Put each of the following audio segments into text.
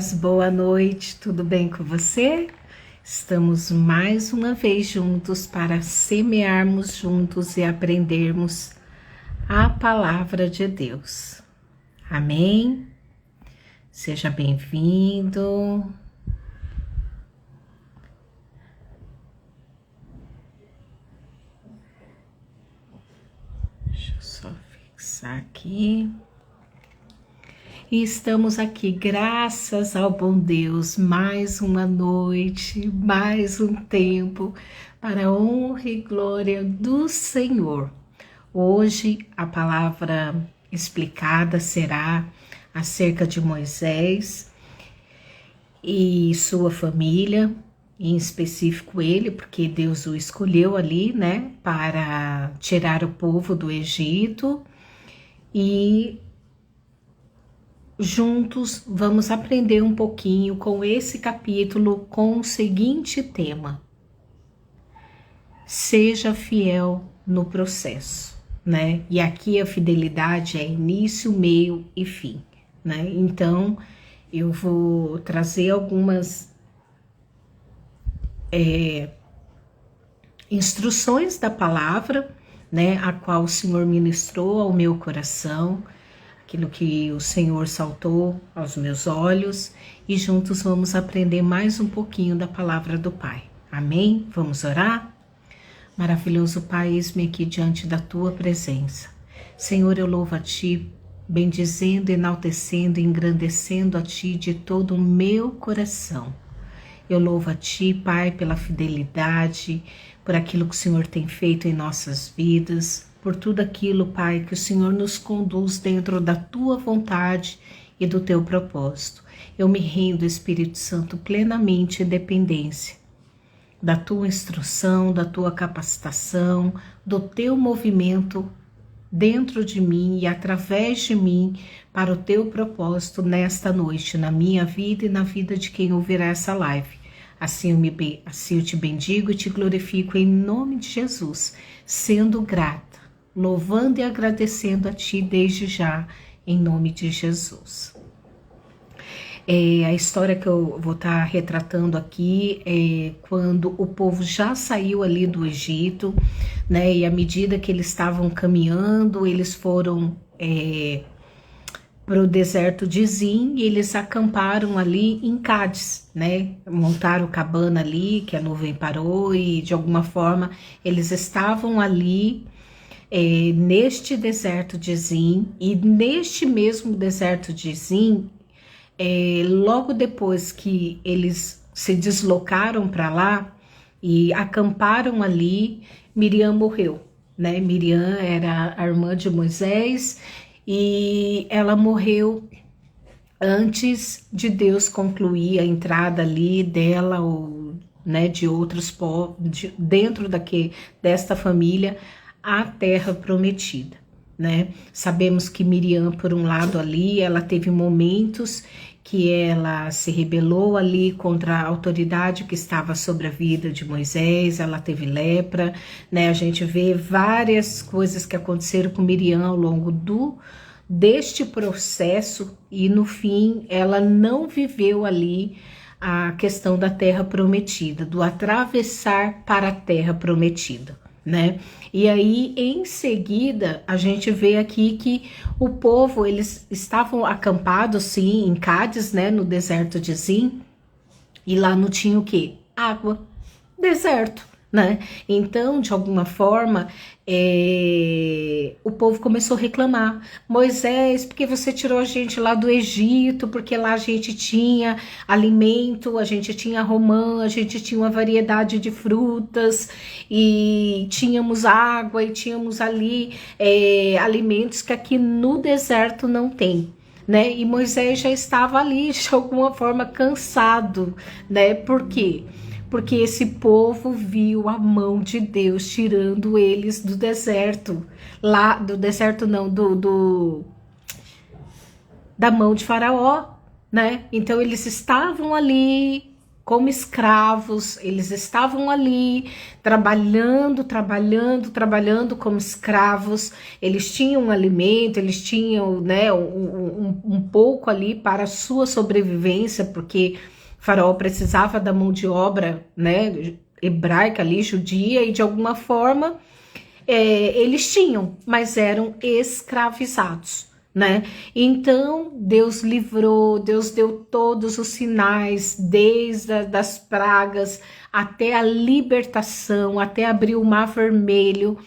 paz, boa noite, tudo bem com você? Estamos mais uma vez juntos para semearmos juntos e aprendermos a palavra de Deus. Amém? Seja bem-vindo. Deixa eu só fixar aqui. E estamos aqui, graças ao bom Deus, mais uma noite, mais um tempo, para a honra e glória do Senhor. Hoje a palavra explicada será acerca de Moisés e sua família, em específico ele, porque Deus o escolheu ali, né, para tirar o povo do Egito. E juntos vamos aprender um pouquinho com esse capítulo com o seguinte tema: seja fiel no processo, né? E aqui a fidelidade é início, meio e fim, né? Então eu vou trazer algumas instruções da palavra, né? A qual o Senhor ministrou ao meu coração, aquilo que o Senhor saltou aos meus olhos, e juntos vamos aprender mais um pouquinho da palavra do Pai. Amém? Vamos orar? Maravilhoso Pai, eis-me aqui diante da Tua presença. Senhor, eu louvo a Ti, bendizendo, enaltecendo, engrandecendo a Ti de todo o meu coração. Eu louvo a Ti, Pai, pela fidelidade, por aquilo que o Senhor tem feito em nossas vidas, por tudo aquilo, Pai, que o Senhor nos conduz dentro da Tua vontade e do Teu propósito. Eu me rendo, Espírito Santo, plenamente em dependência da Tua instrução, da Tua capacitação, do Teu movimento dentro de mim e através de mim para o Teu propósito nesta noite, na minha vida e na vida de quem ouvirá essa live. Assim eu te bendigo e te glorifico em nome de Jesus, sendo grata, louvando e agradecendo a Ti desde já, em nome de Jesus. A história que eu vou estar retratando aqui é quando o povo já saiu ali do Egito, né? E à medida que eles estavam caminhando, eles foram para o deserto de Zin e eles acamparam ali em Cádiz, né? Montaram cabana ali, que a nuvem parou e de alguma forma eles estavam ali neste deserto de Zin, e neste mesmo deserto de Zin, logo depois que eles se deslocaram para lá e acamparam ali, Miriam morreu, né? Miriam era a irmã de Moisés e ela morreu antes de Deus concluir a entrada ali dela ou, né, de outros povos dentro desta família, a terra prometida, né? Sabemos que Miriam, por um lado ali, ela teve momentos que ela se rebelou ali contra a autoridade que estava sobre a vida de Moisés, ela teve lepra, né? A gente vê várias coisas que aconteceram com Miriam ao longo deste processo, e no fim ela não viveu ali a questão da terra prometida, do atravessar para a terra prometida, né? E aí em seguida a gente vê aqui que o povo, eles estavam acampados sim em Cádiz, né, no deserto de Zin, e lá não tinha o que? Água, deserto, né? Então de alguma forma o povo começou a reclamar: Moisés, por que você tirou a gente lá do Egito? Porque lá a gente tinha alimento, a gente tinha romã, a gente tinha uma variedade de frutas e tínhamos água e tínhamos ali alimentos que aqui no deserto não tem, né? E Moisés já estava ali de alguma forma cansado, né? Por quê? Porque esse povo viu a mão de Deus tirando eles do deserto, lá do deserto não, da mão de Faraó, né? Então eles estavam ali como escravos, eles estavam ali trabalhando como escravos, eles tinham alimento, eles tinham, né, um pouco ali para a sua sobrevivência, porque Faraó precisava da mão de obra, né, hebraica ali, judia, e de alguma forma eles tinham, mas eram escravizados, né? Então Deus livrou, Deus deu todos os sinais, desde das pragas até a libertação, até abrir o mar vermelho.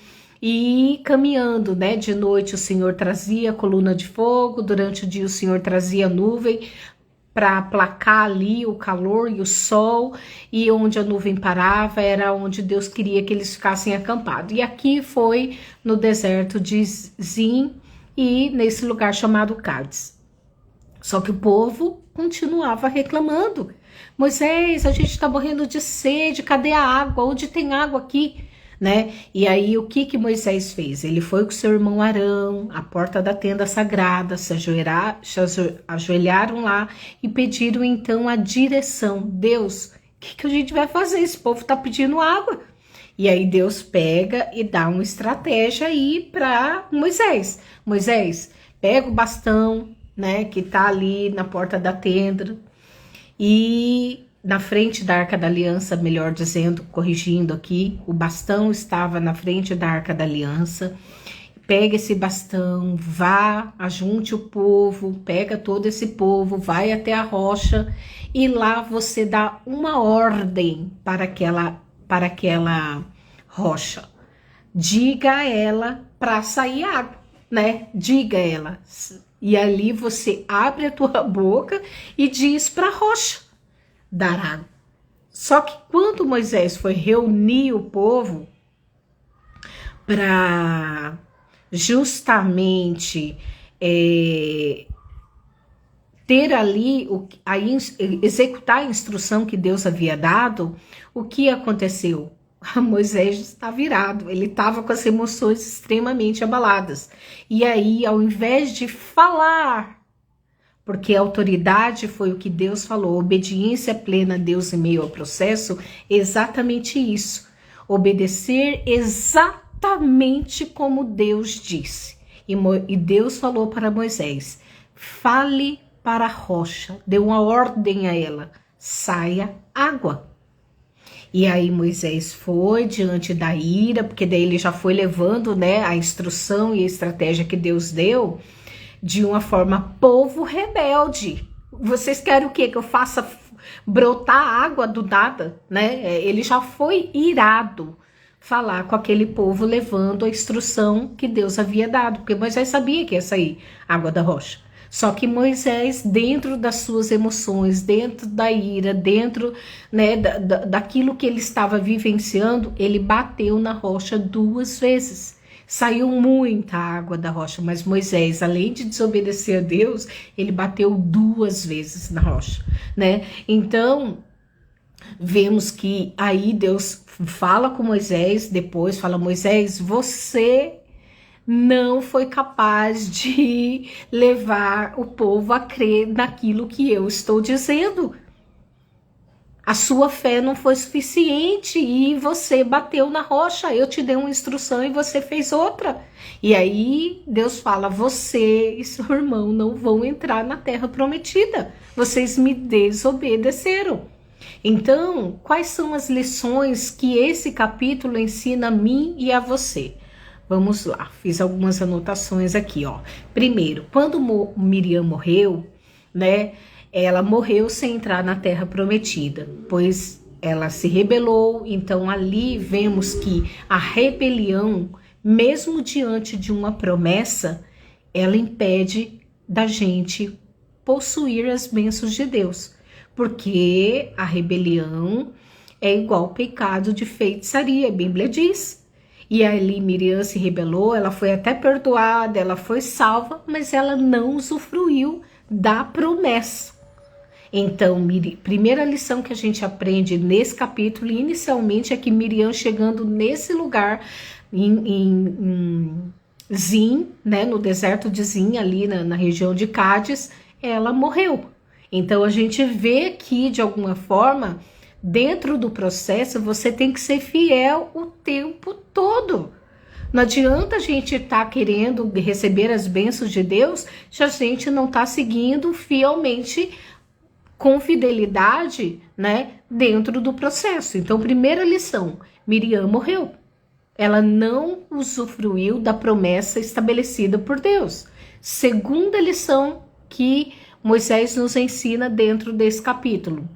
E caminhando, né? De noite o Senhor trazia coluna de fogo, durante o dia o Senhor trazia nuvem para aplacar ali o calor e o sol, e onde a nuvem parava era onde Deus queria que eles ficassem acampados. E aqui foi no deserto de Zin e nesse lugar chamado Cádiz. Só que o povo continuava reclamando. Moisés, a gente está morrendo de sede, cadê a água? Onde tem água aqui? Né? E aí o que Moisés fez? Ele foi com seu irmão Arão à porta da tenda sagrada, se ajoelharam lá e pediram então a direção. Deus, o que a gente vai fazer? Esse povo está pedindo água. E aí Deus pega e dá uma estratégia aí para Moisés. Moisés, pega o bastão, né, que tá ali na porta da tenda e na frente da Arca da Aliança, melhor dizendo, corrigindo aqui, o bastão estava na frente da Arca da Aliança. Pega esse bastão, vá, ajunte o povo, pega todo esse povo, vai até a rocha e lá você dá uma ordem para aquela rocha. Diga a ela para sair água, né? Diga a ela. E ali você abre a tua boca e diz para a rocha dar água. Só que quando Moisés foi reunir o povo para justamente ter ali, executar a instrução que Deus havia dado, o que aconteceu? Moisés está virado, ele estava com as emoções extremamente abaladas. E aí, ao invés de falar, porque a autoridade foi o que Deus falou, obediência plena a Deus em meio ao processo, exatamente isso. Obedecer exatamente como Deus disse. E Deus falou para Moisés, fale para a rocha, deu uma ordem a ela, saia água. E aí Moisés foi diante da ira, porque daí ele já foi levando, né, a instrução e a estratégia que Deus deu, de uma forma povo rebelde. Vocês querem o quê? Que eu faça brotar água do nada, né? Ele já foi irado falar com aquele povo, levando a instrução que Deus havia dado, porque Moisés sabia que ia sair água da rocha. Só que Moisés, dentro das suas emoções, dentro da ira, dentro, né, daquilo que ele estava vivenciando, ele bateu na rocha 2 vezes. Saiu muita água da rocha, mas Moisés, além de desobedecer a Deus, ele bateu 2 vezes na rocha, né? Então, vemos que aí Deus fala com Moisés, depois fala, Moisés, você não foi capaz de levar o povo a crer naquilo que eu estou dizendo. A sua fé não foi suficiente e você bateu na rocha. Eu te dei uma instrução e você fez outra. E aí Deus fala, você e seu irmão não vão entrar na terra prometida. Vocês me desobedeceram. Então, quais são as lições que esse capítulo ensina a mim e a você? Vamos lá, fiz algumas anotações aqui, ó. Primeiro, quando Miriam morreu, né? Ela morreu sem entrar na terra prometida, pois ela se rebelou. Então ali vemos que a rebelião, mesmo diante de uma promessa, ela impede da gente possuir as bênçãos de Deus, porque a rebelião é igual pecado de feitiçaria, a Bíblia diz. E ali Miriam se rebelou, ela foi até perdoada, ela foi salva, mas ela não usufruiu da promessa. Então, primeira lição que a gente aprende nesse capítulo, inicialmente, é que Miriam, chegando nesse lugar, em Zin, né, no deserto de Zin, ali na região de Cádiz, ela morreu. Então, a gente vê que, de alguma forma, Dentro do processo, você tem que ser fiel o tempo todo. Não adianta a gente estar querendo receber as bênçãos de Deus se a gente não está seguindo fielmente, com fidelidade, né, dentro do processo. Então, primeira lição, Miriam morreu. Ela não usufruiu da promessa estabelecida por Deus. Segunda lição que Moisés nos ensina dentro desse capítulo,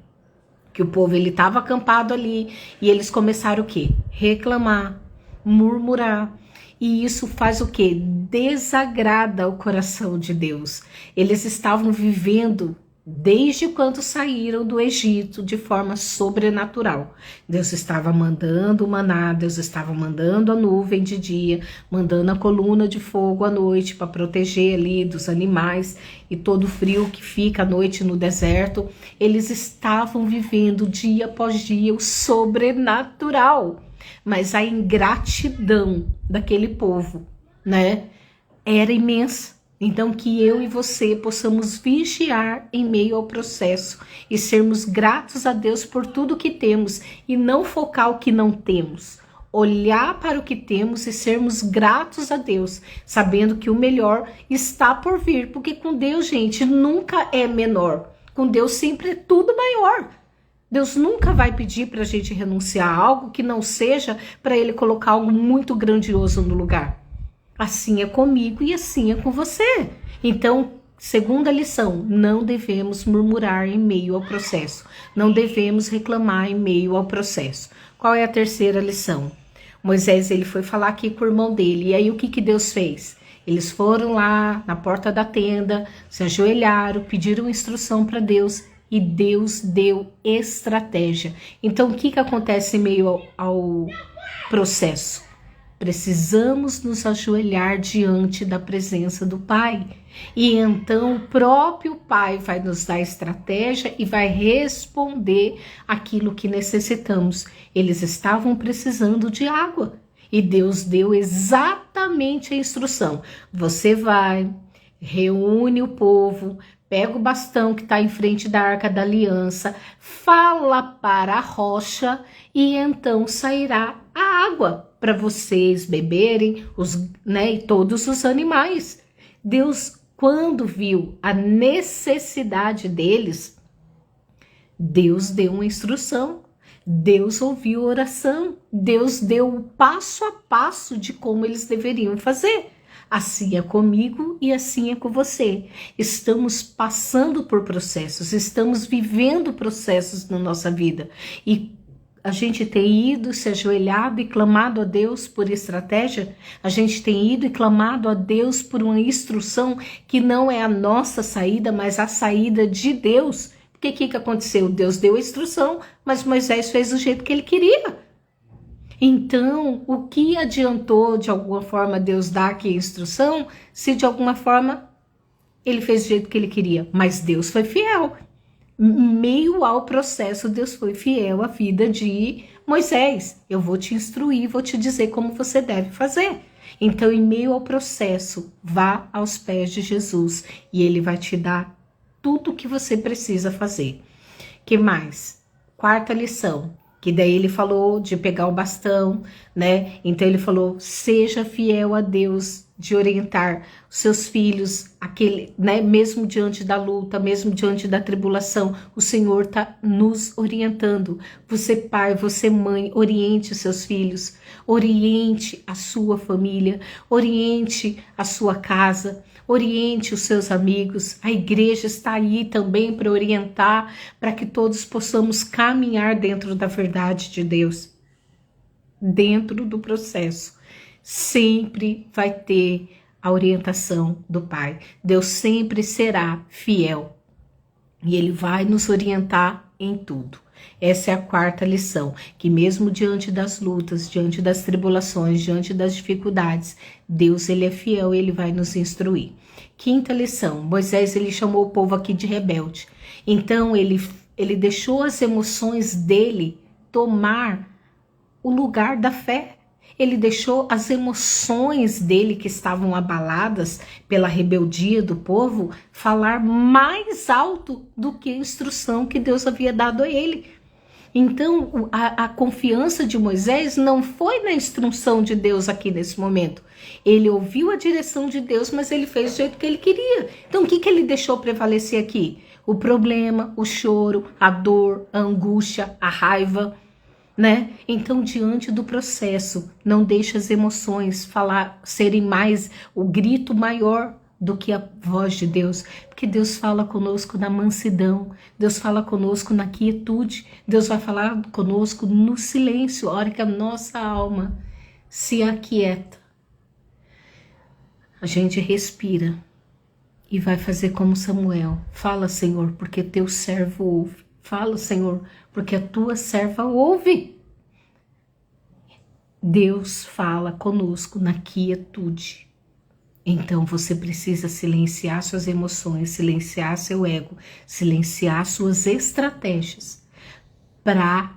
que o povo ele estava acampado ali e eles começaram o quê? Reclamar, murmurar. E isso faz o quê? Desagrada o coração de Deus. Eles estavam vivendo desde quando saíram do Egito de forma sobrenatural. Deus estava mandando o maná, Deus estava mandando a nuvem de dia, mandando a coluna de fogo à noite para proteger ali dos animais e todo o frio que fica à noite no deserto. Eles estavam vivendo dia após dia o sobrenatural, mas a ingratidão daquele povo, né, era imensa. Então, que eu e você possamos vigiar em meio ao processo e sermos gratos a Deus por tudo que temos e não focar o que não temos. Olhar para o que temos e sermos gratos a Deus, sabendo que o melhor está por vir, porque com Deus, gente, nunca é menor. Com Deus sempre é tudo maior. Deus nunca vai pedir para a gente renunciar a algo que não seja para Ele colocar algo muito grandioso no lugar. Assim é comigo e assim é com você. Então, segunda lição, não devemos murmurar em meio ao processo. Não devemos reclamar em meio ao processo. Qual é a terceira lição? Moisés ele foi falar aqui com o irmão dele. E aí o que Deus fez? Eles foram lá na porta da tenda, se ajoelharam, pediram instrução para Deus e Deus deu estratégia. Então, o que acontece em meio ao processo? Precisamos nos ajoelhar diante da presença do Pai. E então o próprio Pai vai nos dar estratégia e vai responder aquilo que necessitamos. Eles estavam precisando de água. E Deus deu exatamente a instrução. Você vai, reúne o povo, pega o bastão que está em frente da Arca da Aliança, fala para a rocha e então sairá a água para vocês beberem, e todos os animais. Deus, quando viu a necessidade deles, Deus deu uma instrução, Deus ouviu a oração, Deus deu o passo a passo de como eles deveriam fazer. Assim é comigo e assim é com você. Estamos passando por processos, estamos vivendo processos na nossa vida. E a gente tem ido, se ajoelhado e clamado a Deus por estratégia. A gente tem ido e clamado a Deus por uma instrução que não é a nossa saída, mas a saída de Deus. Porque o que aconteceu? Deus deu a instrução, mas Moisés fez do jeito que ele queria. Então, o que adiantou de alguma forma Deus dar aqui a instrução, se de alguma forma ele fez do jeito que ele queria? Mas Deus foi fiel. Meio ao processo, Deus foi fiel à vida de Moisés. Eu vou te instruir, vou te dizer como você deve fazer. Então, em meio ao processo, vá aos pés de Jesus e Ele vai te dar tudo o que você precisa fazer. Que mais? Quarta lição, que daí ele falou de pegar o bastão, né? Então ele falou, seja fiel a Deus, de orientar os seus filhos, né? Mesmo diante da luta, mesmo diante da tribulação, o Senhor está nos orientando. Você pai, você mãe, oriente os seus filhos, oriente a sua família, oriente a sua casa, oriente os seus amigos. A igreja está aí também para orientar, para que todos possamos caminhar dentro da verdade de Deus. Dentro do processo, sempre vai ter a orientação do Pai. Deus sempre será fiel e Ele vai nos orientar em tudo. Essa é a quarta lição, que mesmo diante das lutas, diante das tribulações, diante das dificuldades, Deus ele é fiel e Ele vai nos instruir. Quinta lição, Moisés ele chamou o povo aqui de rebelde. Então ele deixou as emoções dele tomar o lugar da fé. Ele deixou as emoções dele que estavam abaladas pela rebeldia do povo falar mais alto do que a instrução que Deus havia dado a ele. Então, a confiança de Moisés não foi na instrução de Deus aqui nesse momento. Ele ouviu a direção de Deus, mas ele fez do jeito que ele queria. Então, o que ele deixou prevalecer aqui? O problema, o choro, a dor, a angústia, a raiva, né? Então, diante do processo, não deixe as emoções serem mais o grito maior do que a voz de Deus, porque Deus fala conosco na mansidão, Deus fala conosco na quietude, Deus vai falar conosco no silêncio, a hora que a nossa alma se aquieta. A gente respira e vai fazer como Samuel. Fala, Senhor, porque teu servo ouve. Fala, Senhor, porque a tua serva ouve. Deus fala conosco na quietude. Então você precisa silenciar suas emoções, silenciar seu ego, silenciar suas estratégias para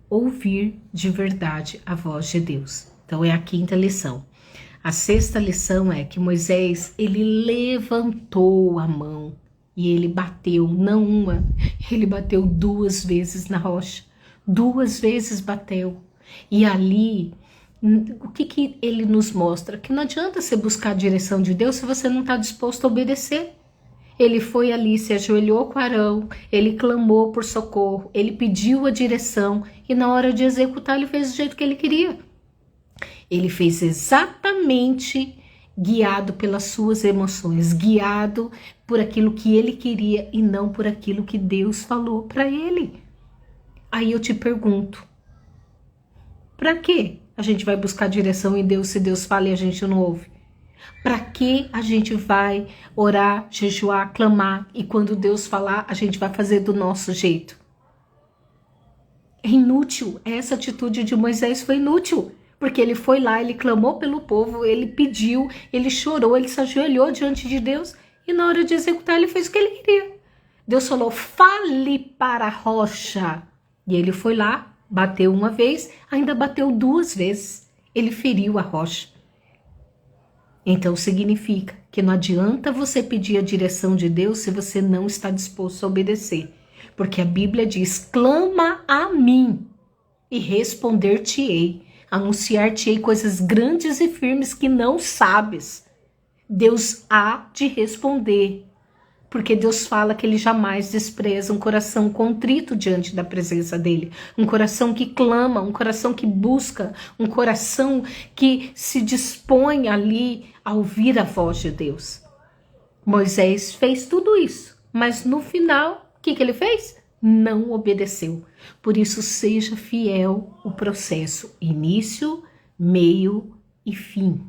ouvir de verdade a voz de Deus. Então é a quinta lição. A sexta lição é que Moisés, ele levantou a mão e ele bateu, não uma, ele bateu 2 vezes na rocha. 2 vezes bateu. E ali, o que ele nos mostra? Que não adianta você buscar a direção de Deus se você não está disposto a obedecer. Ele foi ali, se ajoelhou com Arão, ele clamou por socorro, ele pediu a direção e na hora de executar ele fez do jeito que ele queria. Ele fez exatamente guiado pelas suas emoções, guiado por aquilo que ele queria e não por aquilo que Deus falou para ele. Aí eu te pergunto, para que a gente vai buscar direção em Deus se Deus fala e a gente não ouve? Para que a gente vai orar, jejuar, clamar e quando Deus falar a gente vai fazer do nosso jeito? É inútil, essa atitude de Moisés foi inútil. Porque ele foi lá, ele clamou pelo povo, ele pediu, ele chorou, ele se ajoelhou diante de Deus e na hora de executar ele fez o que ele queria. Deus falou, fale para a rocha. E ele foi lá, bateu uma vez, ainda bateu 2 vezes. Ele feriu a rocha. Então significa que não adianta você pedir a direção de Deus se você não está disposto a obedecer. Porque a Bíblia diz, clama a mim e responder-te-ei. Anunciar-te-ei coisas grandes e firmes que não sabes. Deus há de responder, porque Deus fala que ele jamais despreza um coração contrito diante da presença dele, um coração que clama, um coração que busca, um coração que se dispõe ali a ouvir a voz de Deus. Moisés fez tudo isso, mas no final, o que ele fez? Não obedeceu. Por isso, seja fiel o processo, início, meio e fim.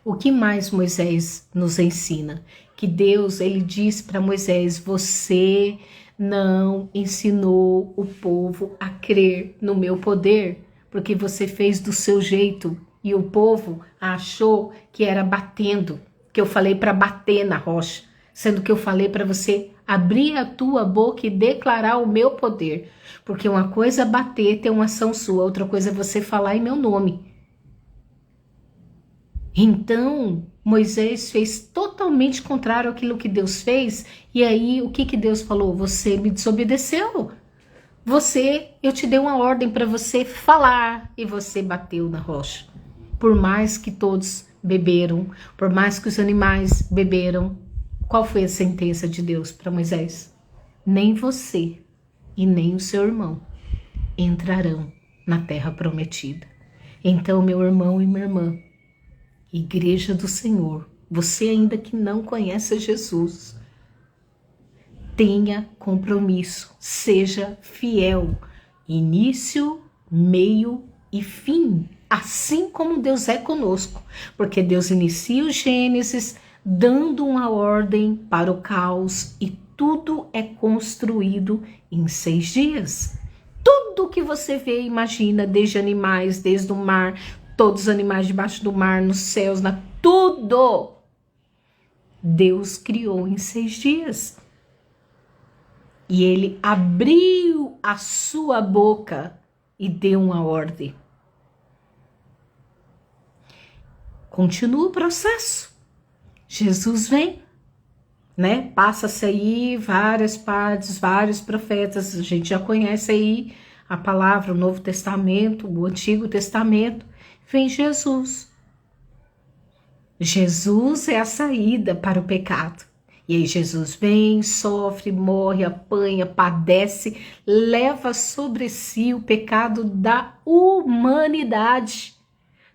O que mais Moisés nos ensina? Que Deus, ele diz para Moisés, você não ensinou o povo a crer no meu poder, porque você fez do seu jeito e o povo achou que era batendo, que eu falei para bater na rocha, sendo que eu falei para você abrir a tua boca e declarar o meu poder. Porque uma coisa é bater, ter uma ação sua, outra coisa é você falar em meu nome. Então, Moisés fez totalmente contrário àquilo que Deus fez. E aí, o que Deus falou? Você me desobedeceu. Eu te dei uma ordem para você falar e você bateu na rocha. Por mais que todos beberam, por mais que os animais beberam, qual foi a sentença de Deus para Moisés? Nem você e nem o seu irmão entrarão na terra prometida. Então, meu irmão e minha irmã, Igreja do Senhor, você ainda que não conhece Jesus, tenha compromisso, seja fiel, início, meio e fim, assim como Deus é conosco, porque Deus inicia o Gênesis dando uma ordem para o caos e tudo é construído em 6 dias. Tudo que você vê e imagina, desde animais, desde o mar, todos os animais debaixo do mar, nos céus, tudo Deus criou em 6 dias. E ele abriu a sua boca e deu uma ordem. Continua o processo. Jesus vem, né? Passa-se aí várias partes, vários profetas, a gente já conhece aí a palavra, o Novo Testamento, o Antigo Testamento, vem Jesus. Jesus é a saída para o pecado. E aí Jesus vem, sofre, morre, apanha, padece, leva sobre si o pecado da humanidade.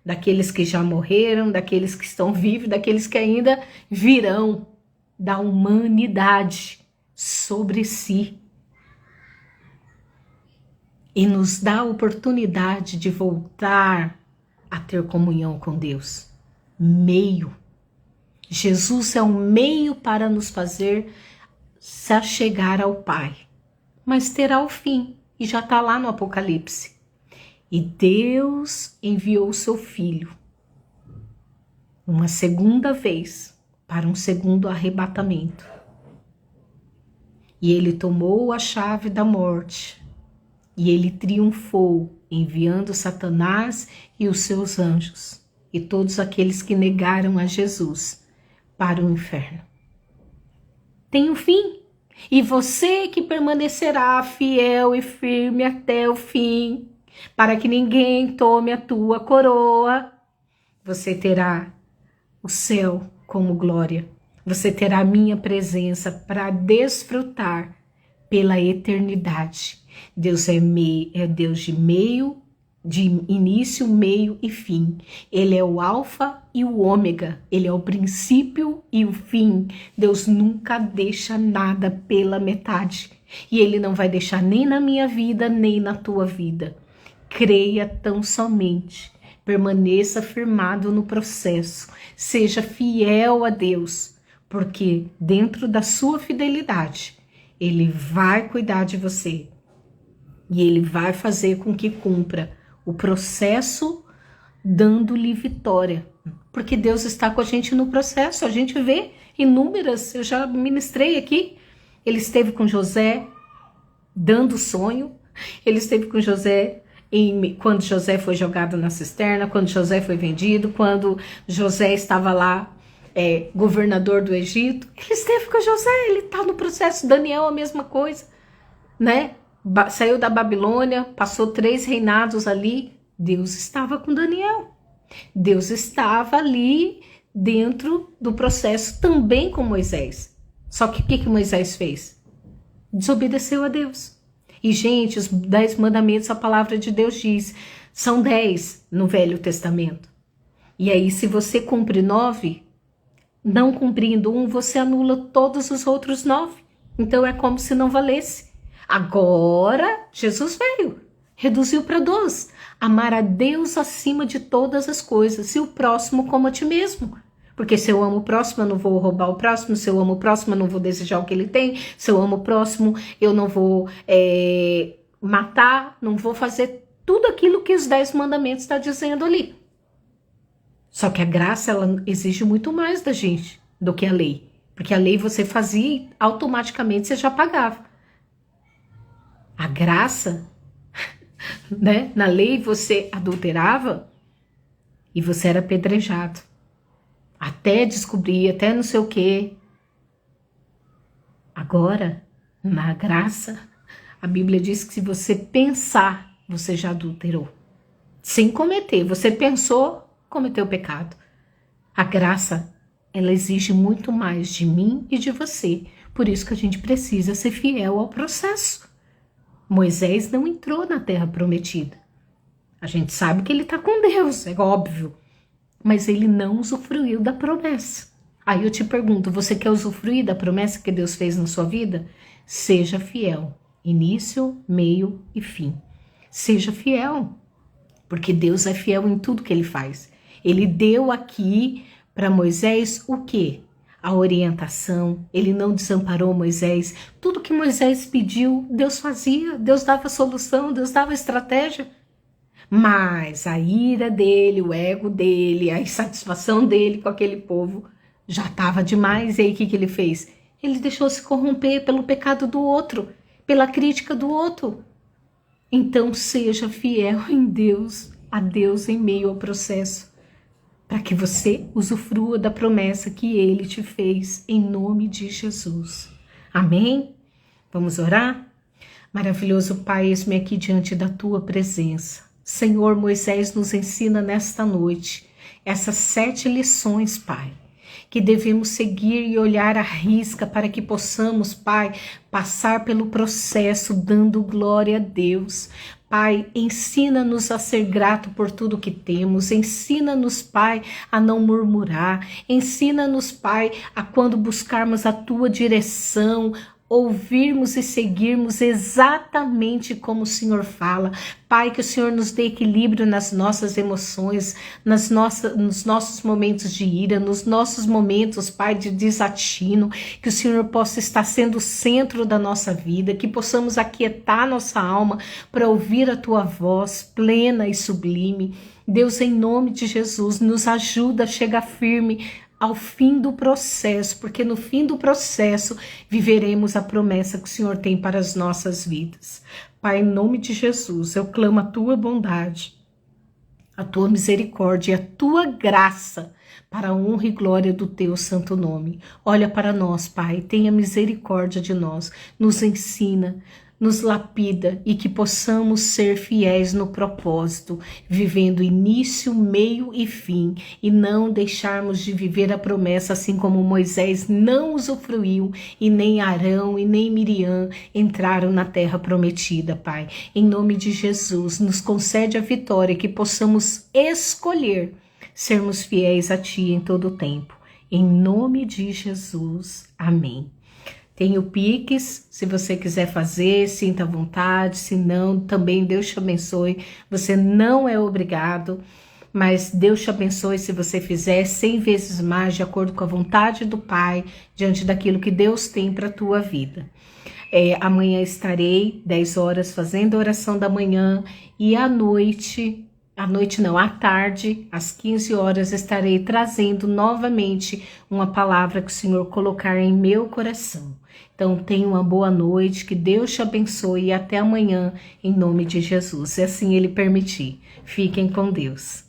Daqueles que já morreram, daqueles que estão vivos, daqueles que ainda virão, da humanidade sobre si. E nos dá a oportunidade de voltar a ter comunhão com Deus. Meio. Jesus é um meio para nos fazer se achegar ao Pai. Mas terá o fim, e já está lá no Apocalipse. E Deus enviou o seu Filho uma segunda vez para um segundo arrebatamento. E ele tomou a chave da morte. E ele triunfou, enviando Satanás e os seus anjos e todos aqueles que negaram a Jesus para o inferno. Tem um fim. E você que permanecerá fiel e firme até o fim, para que ninguém tome a tua coroa, você terá o céu como glória. Você terá a minha presença para desfrutar pela eternidade. Deus é Deus de início, meio e fim. Ele é o alfa e o ômega. Ele é o princípio e o fim. Deus nunca deixa nada pela metade. E Ele não vai deixar nem na minha vida, nem na tua vida. Creia tão somente. Permaneça firmado no processo. Seja fiel a Deus. Porque dentro da sua fidelidade, Ele vai cuidar de você. E Ele vai fazer com que cumpra o processo, dando-lhe vitória. Porque Deus está com a gente no processo. A gente vê inúmeras, eu já ministrei aqui. Ele esteve com José, dando sonho. Ele esteve com José quando José foi jogado na cisterna, quando José foi vendido, quando José estava lá, governador do Egito. Ele esteve com José, ele está no processo. Daniel, a mesma coisa, né? Saiu da Babilônia, passou 3 reinados ali. Deus estava com Daniel. Deus estava ali dentro do processo também com Moisés. Só que o que Moisés fez? Desobedeceu a Deus. E, gente, os 10 mandamentos, a palavra de Deus diz, são 10 no Velho Testamento. E aí, se você cumpre 9, não cumprindo um, você anula todos os outros 9. Então, é como se não valesse. Agora, Jesus veio, reduziu para 2. Amar a Deus acima de todas as coisas e o próximo como a ti mesmo. Porque se eu amo o próximo, eu não vou roubar o próximo. Se eu amo o próximo, eu não vou desejar o que ele tem. Se eu amo o próximo, eu não vou matar, não vou fazer tudo aquilo que os 10 mandamentos estão dizendo ali. Só que a graça, ela exige muito mais da gente do que a lei. Porque a lei você fazia e automaticamente você já pagava. A graça, né? Na lei você adulterava e você era apedrejado. Até descobrir, até não sei o quê. Agora, na graça, a Bíblia diz que se você pensar, você já adulterou. Sem cometer. Você pensou, cometeu pecado. A graça, ela exige muito mais de mim e de você. Por isso que a gente precisa ser fiel ao processo. Moisés não entrou na terra prometida. A gente sabe que ele está com Deus, é óbvio. Mas ele não usufruiu da promessa. Aí eu te pergunto, você quer usufruir da promessa que Deus fez na sua vida? Seja fiel. Início, meio e fim. Seja fiel. Porque Deus é fiel em tudo que Ele faz. Ele deu aqui para Moisés o quê? A orientação. Ele não desamparou Moisés. Tudo que Moisés pediu, Deus fazia. Deus dava solução, Deus dava estratégia. Mas a ira dele, o ego dele, a insatisfação dele com aquele povo já estava demais. E aí o que ele fez? Ele deixou se corromper pelo pecado do outro, pela crítica do outro. Então seja fiel em Deus, a Deus em meio ao processo, para que você usufrua da promessa que Ele te fez em nome de Jesus. Amém? Vamos orar? Maravilhoso Pai, eis-me aqui diante da tua presença. Senhor, Moisés nos ensina nesta noite essas 7 lições, Pai, que devemos seguir e olhar à risca para que possamos, Pai, passar pelo processo dando glória a Deus. Pai, ensina-nos a ser grato por tudo que temos, ensina-nos, Pai, a não murmurar, ensina-nos, Pai, a quando buscarmos a tua direção, ouvirmos e seguirmos exatamente como o Senhor fala. Pai, que o Senhor nos dê equilíbrio nas nossas emoções, nos nossos momentos de ira, nos nossos momentos, Pai, de desatino, que o Senhor possa estar sendo o centro da nossa vida, que possamos aquietar nossa alma para ouvir a tua voz plena e sublime. Deus, em nome de Jesus, nos ajuda a chegar firme ao fim do processo, porque no fim do processo viveremos a promessa que o Senhor tem para as nossas vidas. Pai, em nome de Jesus, eu clamo a tua bondade, a tua misericórdia e a tua graça para a honra e glória do teu santo nome. Olha para nós, Pai, tenha misericórdia de nós, nos ensina, nos lapida e que possamos ser fiéis no propósito, vivendo início, meio e fim, e não deixarmos de viver a promessa assim como Moisés não usufruiu e nem Arão e nem Miriam entraram na terra prometida, Pai. Em nome de Jesus, nos concede a vitória, que possamos escolher sermos fiéis a Ti em todo o tempo. Em nome de Jesus. Amém. Tem o Pix, se você quiser fazer, sinta à vontade, se não, também Deus te abençoe. Você não é obrigado, mas Deus te abençoe se você fizer 100 vezes mais, de acordo com a vontade do Pai, diante daquilo que Deus tem para a tua vida. Amanhã estarei 10 horas fazendo a oração da manhã e à tarde, às 15 horas, estarei trazendo novamente uma palavra que o Senhor colocar em meu coração. Então, tenha uma boa noite, que Deus te abençoe e até amanhã, em nome de Jesus, se assim Ele permitir. Fiquem com Deus.